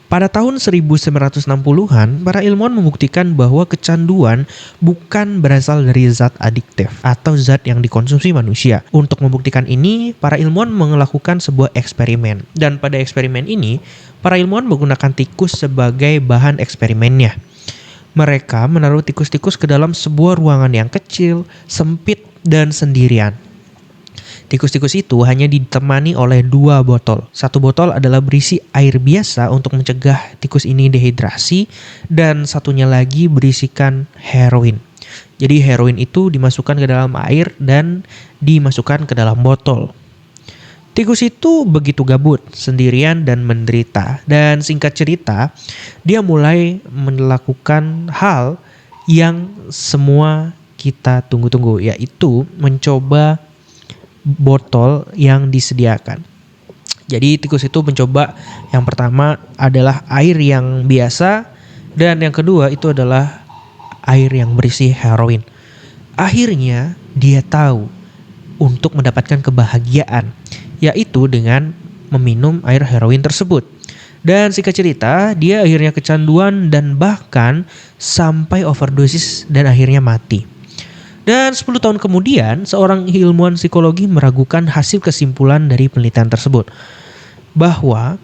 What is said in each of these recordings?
Pada tahun 1960-an, para ilmuwan membuktikan bahwa kecanduan bukan berasal dari zat adiktif atau zat yang dikonsumsi manusia. Untuk membuktikan ini, para ilmuwan melakukan sebuah eksperimen. Dan pada eksperimen ini, para ilmuwan menggunakan tikus sebagai bahan eksperimennya. Mereka menaruh tikus-tikus ke dalam sebuah ruangan yang kecil, sempit, dan sendirian. Tikus-tikus itu hanya ditemani oleh 2 botol. Satu botol adalah berisi air biasa untuk mencegah tikus ini dehidrasi, dan satunya lagi berisikan heroin. Jadi heroin itu dimasukkan ke dalam air dan dimasukkan ke dalam botol. Tikus itu begitu gabut, sendirian dan menderita. Dan singkat cerita, dia mulai melakukan hal yang semua kita tunggu-tunggu, yaitu mencoba botol yang disediakan. Jadi tikus itu mencoba, yang pertama adalah air yang biasa, dan yang kedua itu adalah air yang berisi heroin. Akhirnya dia tahu untuk mendapatkan kebahagiaan, yaitu dengan meminum air heroin tersebut. Dan singkat cerita, dia akhirnya kecanduan dan bahkan sampai overdosis dan akhirnya mati. Dan 10 tahun kemudian, seorang ilmuwan psikologi meragukan hasil kesimpulan dari penelitian tersebut. Bahwa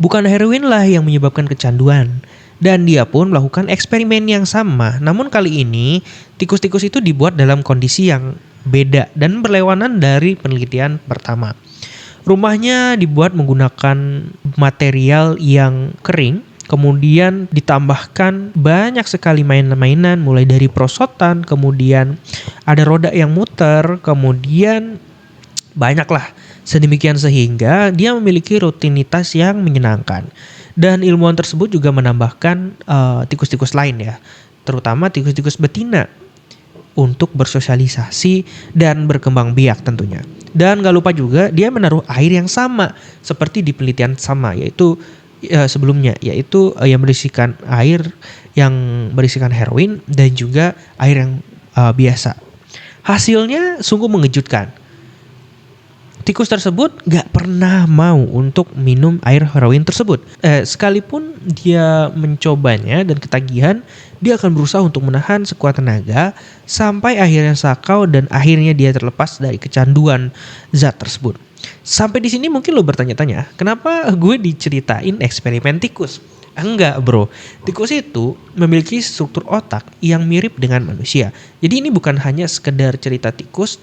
bukan heroinlah yang menyebabkan kecanduan. Dan dia pun melakukan eksperimen yang sama. Namun kali ini, tikus-tikus itu dibuat dalam kondisi yang beda dan berlawanan dari penelitian pertama. Rumahnya dibuat menggunakan material yang kering, kemudian ditambahkan banyak sekali mainan-mainan mulai dari perosotan, kemudian ada roda yang muter, kemudian banyaklah sedemikian sehingga dia memiliki rutinitas yang menyenangkan. Dan ilmuwan tersebut juga menambahkan tikus-tikus lain ya, terutama tikus-tikus betina untuk bersosialisasi dan berkembang biak tentunya. Dan gak lupa juga dia menaruh air yang sama seperti di penelitian sama, yaitu sebelumnya, yaitu yang berisikan air yang berisikan heroin dan juga air yang biasa. Hasilnya sungguh mengejutkan. Tikus tersebut gak pernah mau untuk minum air heroin tersebut. Sekalipun dia mencobanya dan ketagihan, dia akan berusaha untuk menahan sekuat tenaga sampai akhirnya sakau dan akhirnya dia terlepas dari kecanduan zat tersebut. Sampai di sini mungkin lo bertanya-tanya, kenapa gue diceritain eksperimen tikus? Enggak bro, tikus itu memiliki struktur otak yang mirip dengan manusia. Jadi ini bukan hanya sekedar cerita tikus,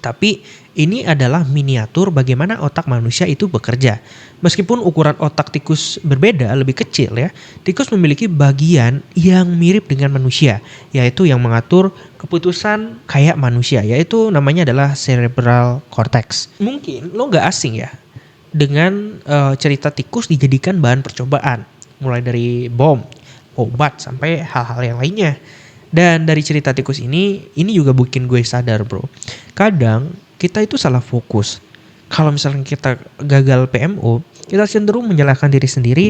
tapi ini adalah miniatur bagaimana otak manusia itu bekerja. Meskipun ukuran otak tikus berbeda, lebih kecil ya, tikus memiliki bagian yang mirip dengan manusia, yaitu yang mengatur keputusan kayak manusia, yaitu namanya adalah cerebral cortex. Mungkin lo gak asing ya dengan cerita tikus dijadikan bahan percobaan, mulai dari bom, obat, sampai hal-hal yang lainnya. Dan dari cerita tikus ini juga bikin gue sadar bro, kadang kita itu salah fokus. Kalau misalnya kita gagal PMO, kita cenderung menyalahkan diri sendiri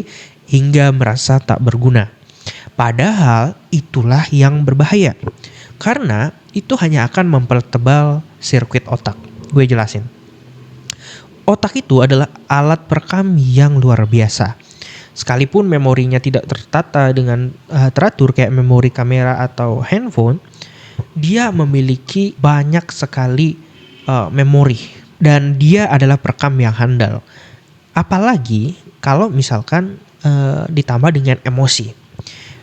hingga merasa tak berguna. Padahal itulah yang berbahaya, karena itu hanya akan mempertebal sirkuit otak. Gue jelasin. Otak itu adalah alat perekam yang luar biasa. Sekalipun memorinya tidak tertata dengan teratur kayak memori kamera atau handphone, dia memiliki banyak sekali memori dan dia adalah perekam yang handal. Apalagi kalau misalkan ditambah dengan emosi.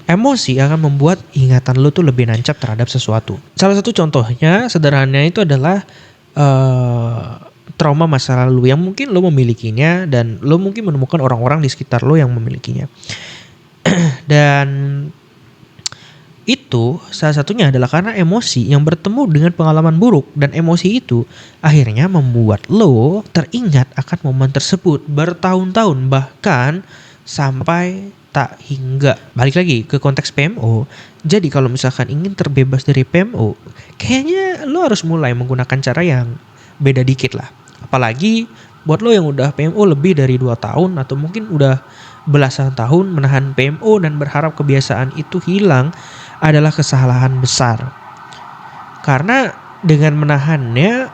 Emosi akan membuat ingatan lo tuh lebih nancap terhadap sesuatu. Salah satu contohnya sederhananya itu adalah trauma masa lalu yang mungkin lo memilikinya dan lo mungkin menemukan orang-orang di sekitar lo yang memilikinya. Dan itu salah satunya adalah karena emosi yang bertemu dengan pengalaman buruk, dan emosi itu akhirnya membuat lo teringat akan momen tersebut bertahun-tahun, bahkan sampai tak hingga. Balik lagi ke konteks PMO. Jadi kalau misalkan ingin terbebas dari PMO, kayaknya lo harus mulai menggunakan cara yang beda dikit lah. Apalagi buat lo yang udah PMO lebih dari 2 tahun atau mungkin udah belasan tahun menahan PMO dan berharap kebiasaan itu hilang adalah kesalahan besar. Karena dengan menahannya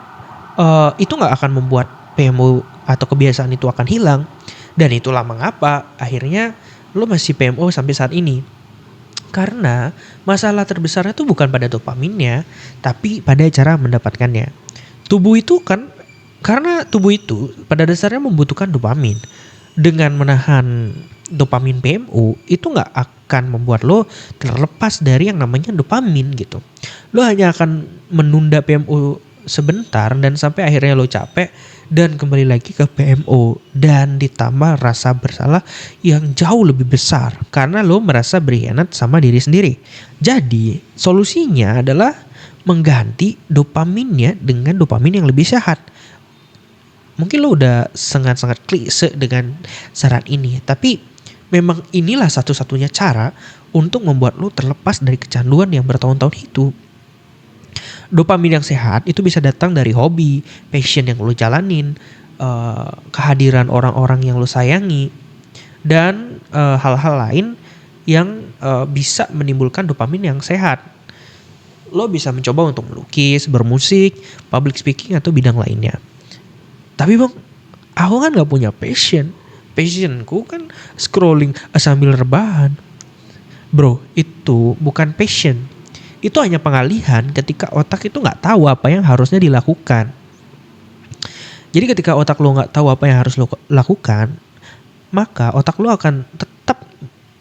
itu gak akan membuat PMO atau kebiasaan itu akan hilang, Dan itulah mengapa akhirnya lo masih PMO sampai saat ini. Karena masalah terbesarnya tuh bukan pada dopaminnya, tapi pada cara mendapatkannya. Tubuh itu kan, karena tubuh itu pada dasarnya membutuhkan dopamin. Dengan menahan dopamin PMO, itu nggak akan membuat lo terlepas dari yang namanya dopamin gitu. Lo hanya akan menunda PMO sebentar dan sampai akhirnya lo capek dan kembali lagi ke PMO, dan ditambah rasa bersalah yang jauh lebih besar karena lo merasa berkhianat sama diri sendiri. Jadi solusinya adalah mengganti dopaminnya dengan dopamin yang lebih sehat. Mungkin lo udah sangat-sangat klise dengan saran ini, tapi memang inilah satu-satunya cara untuk membuat lo terlepas dari kecanduan yang bertahun-tahun itu. Dopamin yang sehat itu bisa datang dari hobi, passion yang lo jalanin, kehadiran orang-orang yang lo sayangi, dan hal-hal lain yang bisa menimbulkan dopamin yang sehat. Lo bisa mencoba untuk melukis, bermusik, public speaking, atau bidang lainnya. Tapi bang, aku kan gak punya passion. Passionku kan scrolling sambil rebahan. Bro, itu bukan passion. Itu hanya pengalihan ketika otak itu gak tahu apa yang harusnya dilakukan. Jadi ketika otak lo gak tahu apa yang harus lo lakukan, maka otak lo akan tetap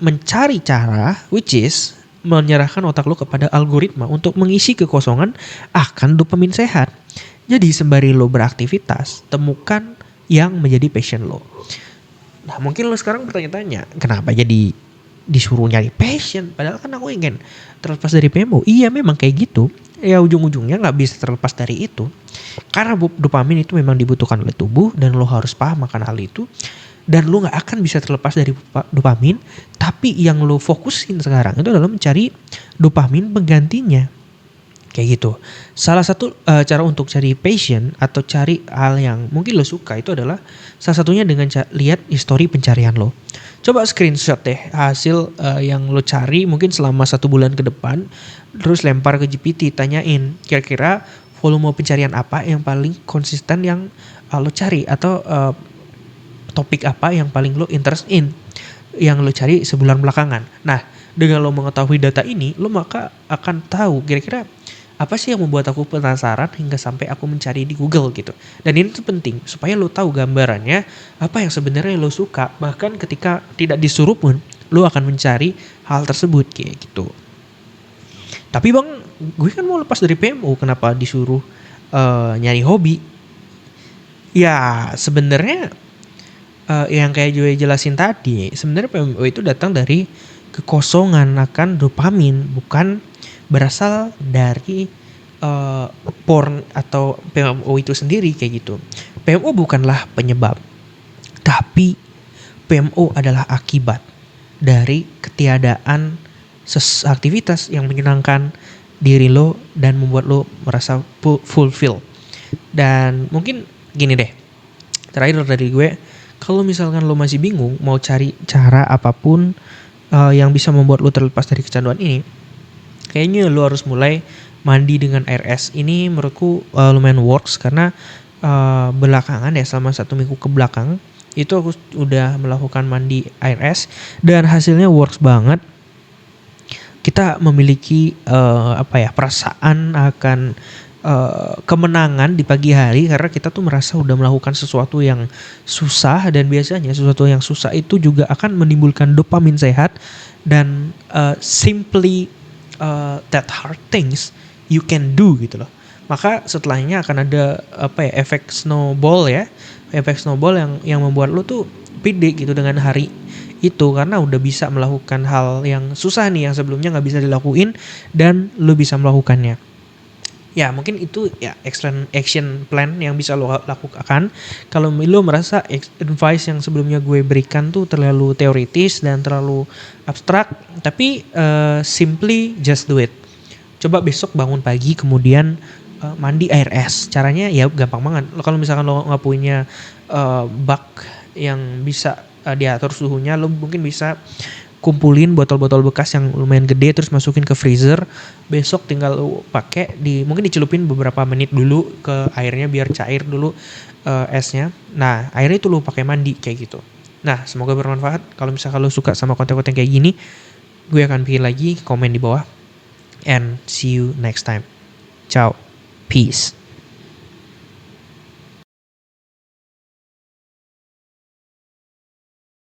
mencari cara, which is menyerahkan otak lo kepada algoritma untuk mengisi kekosongan akan dopamin sehat. Jadi sembari lo beraktivitas, temukan yang menjadi passion lo. Nah mungkin lo sekarang bertanya-tanya, kenapa jadi disuruh nyari passion? Padahal kan aku ingin terlepas dari PMO. Iya memang kayak gitu. Ya ujung-ujungnya gak bisa terlepas dari itu. Karena dopamin itu memang dibutuhkan oleh tubuh dan lo harus paham akan hal itu. Dan lo gak akan bisa terlepas dari dopamin. Tapi yang lo fokusin sekarang itu adalah mencari dopamin penggantinya. Kayak gitu. Salah satu cara untuk cari passion atau cari hal yang mungkin lo suka itu adalah salah satunya dengan lihat histori pencarian lo. Coba screenshot deh hasil yang lo cari mungkin selama 1 bulan ke depan. Terus lempar ke GPT, tanyain kira-kira volume pencarian apa yang paling konsisten yang lo cari. Atau topik apa yang paling lo interest in yang lo cari sebulan belakangan. Nah dengan lo mengetahui data ini, lo maka akan tahu kira-kira apa sih yang membuat aku penasaran hingga sampai aku mencari di Google gitu. Dan ini tuh penting supaya lo tahu gambarannya apa yang sebenarnya lo suka. Bahkan ketika tidak disuruh pun lo akan mencari hal tersebut kayak gitu. Tapi bang, gue kan mau lepas dari PMO, kenapa disuruh nyari hobi? Ya sebenarnya yang kayak gue jelasin tadi, sebenarnya PMO itu datang dari kekosongan akan dopamin, bukan berasal dari porn atau PMO itu sendiri kayak gitu. PMO bukanlah penyebab, tapi PMO adalah akibat dari ketiadaan aktivitas yang menyenangkan diri lo dan membuat lo merasa fulfill. Dan mungkin gini deh, terakhir dari gue, kalau misalkan lo masih bingung mau cari cara apapun yang bisa membuat lo terlepas dari kecanduan ini, kayaknya lo harus mulai mandi dengan air es. Ini menurutku lumayan works karena belakangan ya selama 1 minggu ke belakang itu aku udah melakukan mandi air es dan hasilnya works banget. Kita memiliki perasaan akan kemenangan di pagi hari karena kita tuh merasa udah melakukan sesuatu yang susah, dan biasanya sesuatu yang susah itu juga akan menimbulkan dopamin sehat. Dan simply that hard things you can do gitu loh. Maka setelahnya akan ada efek snowball ya. Efek snowball yang membuat lo tuh pede gitu dengan hari itu karena udah bisa melakukan hal yang susah nih yang sebelumnya nggak bisa dilakuin dan lo bisa melakukannya. Ya mungkin itu ya action plan yang bisa lo lakukan. Kalau lo merasa advice yang sebelumnya gue berikan tuh terlalu teoritis dan terlalu abstrak, tapi simply just do it. Coba besok bangun pagi kemudian mandi air es. Caranya ya gampang banget. Kalau misalkan lo nggak punya bak yang bisa diatur suhunya, lo mungkin bisa kumpulin botol-botol bekas yang lumayan gede terus masukin ke freezer. Besok tinggal lo pakai mungkin dicelupin beberapa menit dulu ke airnya biar cair dulu esnya. Nah airnya itu lo pakai mandi kayak gitu. Nah, semoga bermanfaat. Kalau misalnya lo suka sama konten-konten kayak gini, gue akan bikin lagi, komen di bawah. And see you next time. Ciao. Peace.